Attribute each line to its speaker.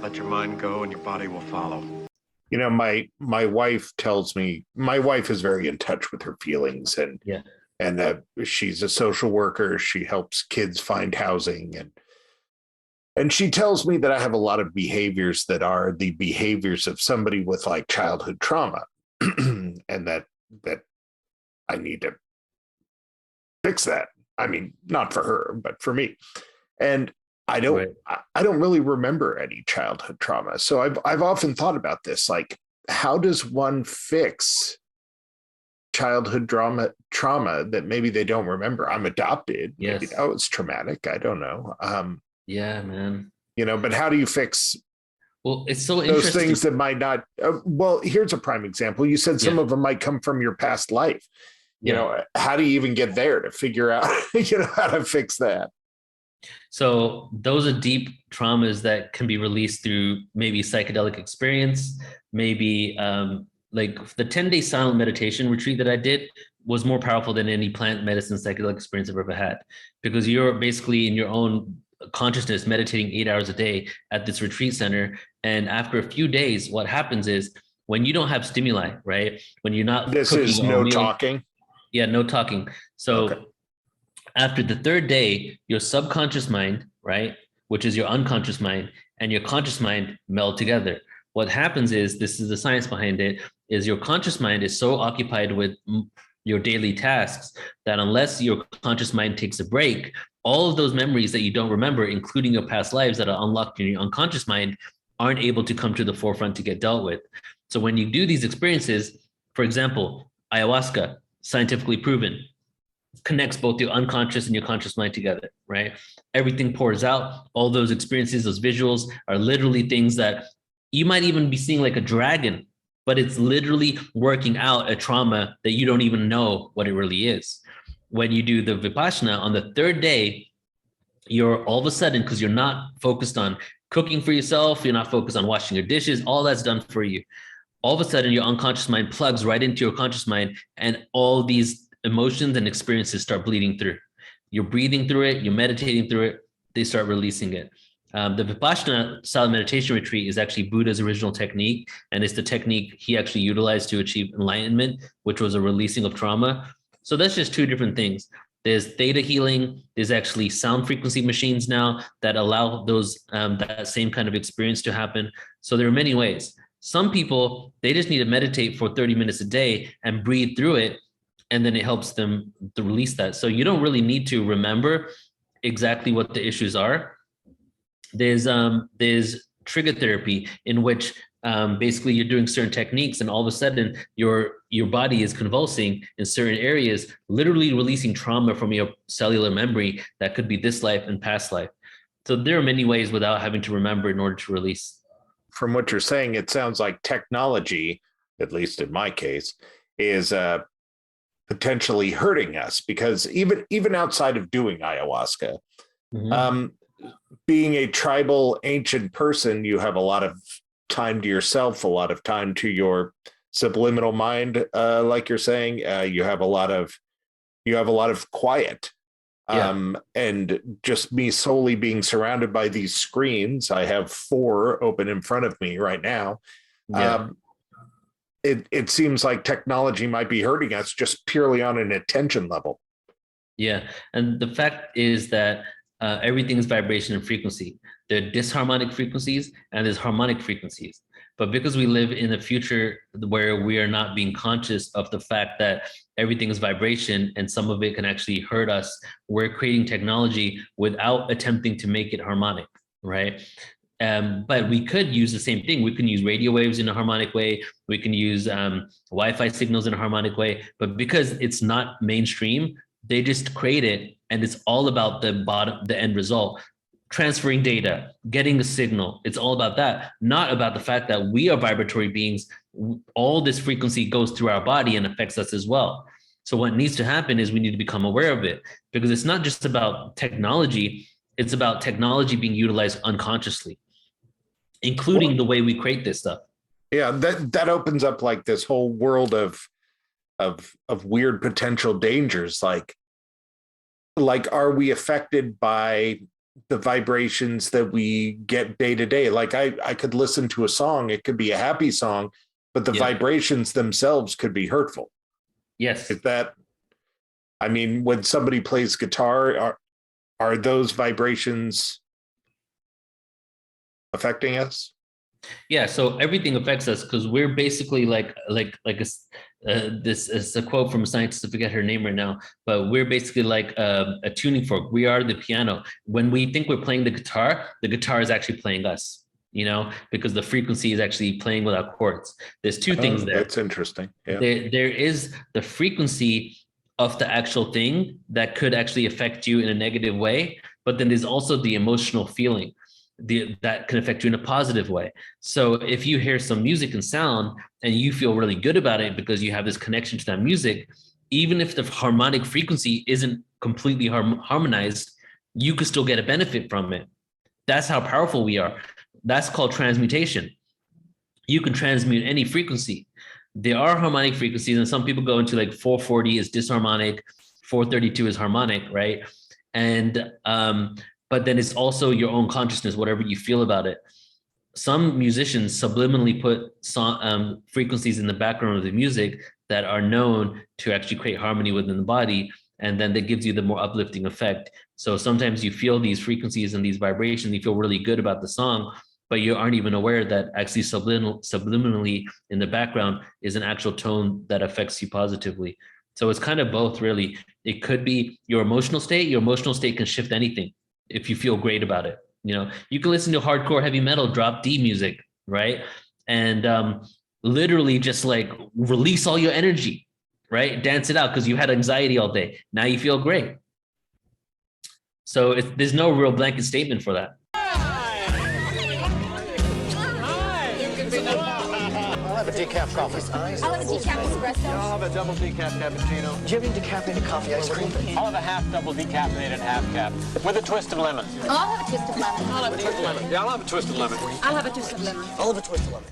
Speaker 1: Let your mind go and your body will follow.
Speaker 2: You know, my wife tells me, my wife is very in touch with her feelings, and
Speaker 3: Yeah.
Speaker 2: She's a social worker. She helps kids find housing, and she tells me that I have a lot of behaviors that are the behaviors of somebody with like childhood trauma, and that I need to fix that. I mean, not for her, but for me. And I don't really remember any childhood trauma. So I've often thought about this, like, how does one fix childhood trauma that maybe they don't remember? I'm adopted.
Speaker 3: Yes.
Speaker 2: Maybe that was traumatic. I don't know.
Speaker 3: Yeah, man.
Speaker 2: You know, but how do you fix
Speaker 3: it's so
Speaker 2: those
Speaker 3: interesting.
Speaker 2: things that might not? Well, here's a prime example. You said some of them might come from your past life. You know, how do you even get there to figure out, how to fix that?
Speaker 3: So those are deep traumas that can be released through maybe psychedelic experience, maybe like the 10-day silent meditation retreat that I did was more powerful than any plant medicine psychedelic experience I've ever had, because you're basically in your own consciousness meditating 8 hours a day at this retreat center. And after a few days, what happens is when you don't have stimuli, right? When you're not
Speaker 2: This is no talking.
Speaker 3: Yeah, no talking. So after the third day, your subconscious mind, right, which is your unconscious mind, and your conscious mind meld together. What happens is, this is the science behind it, is your conscious mind is so occupied with your daily tasks that unless your conscious mind takes a break, all of those memories that you don't remember, including your past lives that are unlocked in your unconscious mind, aren't able to come to the forefront to get dealt with. So when you do these experiences, for example, ayahuasca, scientifically proven, connects both your unconscious and your conscious mind together, right? Everything pours out. All those experiences, those visuals are literally things that you might even be seeing like a dragon, but it's literally working out a trauma that you don't even know what it really is. When you do the Vipassana on the third day, you're all of a sudden, because you're not focused on cooking for yourself, you're not focused on washing your dishes, all that's done for you. All of a sudden, your unconscious mind plugs right into your conscious mind, and all these emotions and experiences start bleeding through. You're breathing through it, you're meditating through it, they start releasing it. The Vipassana silent meditation retreat is actually Buddha's original technique, and it's the technique he actually utilized to achieve enlightenment, which was a releasing of trauma. So that's just two different things. There's theta healing. There's actually sound frequency machines now that allow those that same kind of experience to happen. So there are many ways. Some people, they just need to meditate for 30 minutes a day and breathe through it, and then it helps them to release that. So you don't really need to remember exactly what the issues are. There's trigger therapy, in which basically you're doing certain techniques, and all of a sudden your body is convulsing in certain areas, literally releasing trauma from your cellular memory that could be this life and past life. So there are many ways without having to remember in order to release.
Speaker 2: From what you're saying, it sounds like technology, at least in my case, is potentially hurting us, because even outside of doing ayahuasca, being a tribal ancient person, you have a lot of time to yourself, a lot of time to your subliminal mind, like you're saying. You have a lot of quiet. And just me solely being surrounded by these screens. I have 4 open in front of me right now. It seems like technology might be hurting us just purely on an attention level.
Speaker 3: Yeah. And the fact is that everything is vibration and frequency. There are disharmonic frequencies and there's harmonic frequencies. But because we live in a future where we are not being conscious of the fact that everything is vibration and some of it can actually hurt us, we're creating technology without attempting to make it harmonic, right? But we could use the same thing. We can use radio waves in a harmonic way. We can use Wi-Fi signals in a harmonic way. But because it's not mainstream, they just create it, and it's all about the end result. Transferring data, getting a signal. It's all about that, not about the fact that we are vibratory beings. All this frequency goes through our body and affects us as well. So what needs to happen is we need to become aware of it, because it's not just about technology. It's about technology being utilized unconsciously, including the way we create this stuff.
Speaker 2: Yeah, that opens up like this whole world of weird potential dangers. Like, are we affected by the vibrations that we get day to day. Like I could listen to a song, it could be a happy song, but the vibrations themselves could be hurtful.
Speaker 3: Yes.
Speaker 2: Is that, I mean, when somebody plays guitar, are those vibrations affecting us?
Speaker 3: Yeah, so everything affects us because we're basically this is a quote from a scientist. I forget her name right now, but we're basically like a tuning fork. We are the piano. When we think we're playing the guitar is actually playing us. You know, because the frequency is actually playing without chords. There's two things there.
Speaker 2: That's interesting. Yeah.
Speaker 3: There is the frequency of the actual thing that could actually affect you in a negative way, but then there's also the emotional feeling that can affect you in a positive way. So if you hear some music and sound and you feel really good about it because you have this connection to that music, even if the harmonic frequency isn't completely harmonized, you could still get a benefit from it. That's how powerful we are. That's called transmutation. You can transmute any frequency. There are harmonic frequencies, and some people go into like 440 is disharmonic, 432 is harmonic, right? And but then it's also your own consciousness, whatever you feel about it. Some musicians subliminally put frequencies in the background of the music that are known to actually create harmony within the body, and then that gives you the more uplifting effect. So sometimes you feel these frequencies and these vibrations, you feel really good about the song, but you aren't even aware that actually subliminally in the background is an actual tone that affects you positively. So it's kind of both, really. It could be your emotional state. Your emotional state can shift anything if you feel great about it. You know, you can listen to hardcore heavy metal, drop D music, right? And literally just like release all your energy, right? Dance it out because you had anxiety all day. Now you feel great. So there's no real blanket statement for that.
Speaker 4: I'll have a decaf coffee.
Speaker 5: I'll have a decaf espresso.
Speaker 4: I'll have a double decaf cappuccino. Do you have any decaffeinated coffee ice cream?
Speaker 6: I'll have a half double decaffeinated half cap with a twist of lemon.
Speaker 5: I'll have a twist of lemon.
Speaker 6: I'll have a twist of lemon. Yeah, I'll have a twist of lemon.
Speaker 5: I'll have a twist of lemon.
Speaker 4: I'll have a twist of lemon.